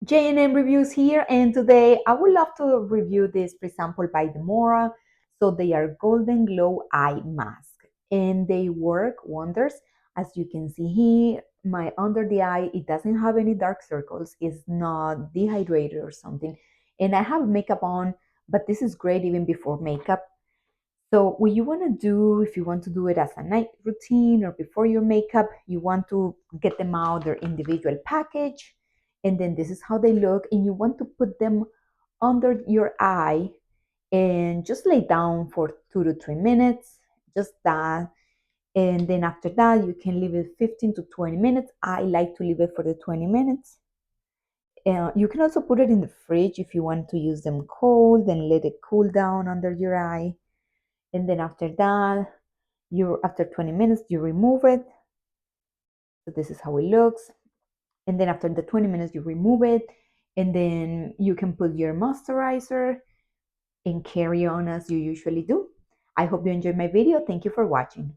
J&M Reviews here, and today I would love to review this pre-sample by DERMORA. So they are Golden Glow Eye Mask, and they work wonders. As you can see here, my under the eye, it doesn't have any dark circles. It's not dehydrated or something. And I have makeup on, but this is great even before makeup. So what you want to do, if you want to do it as a night routine or before your makeup, you want to get them out their individual package, and then this is how they look, and you want to put them under your eye and just lay down for 2 to 3 minutes, just that. And then after that, you can leave it 15 to 20 minutes. I like to leave it for the 20 minutes. You can also put it in the fridge if you want to use them cold and let it cool down under your eye. And then after that, after 20 minutes you remove it. So this is how it looks. And then after the 20 minutes you remove it, and then you can put your moisturizer and carry on as you usually do. I hope you enjoyed my video. Thank you for watching.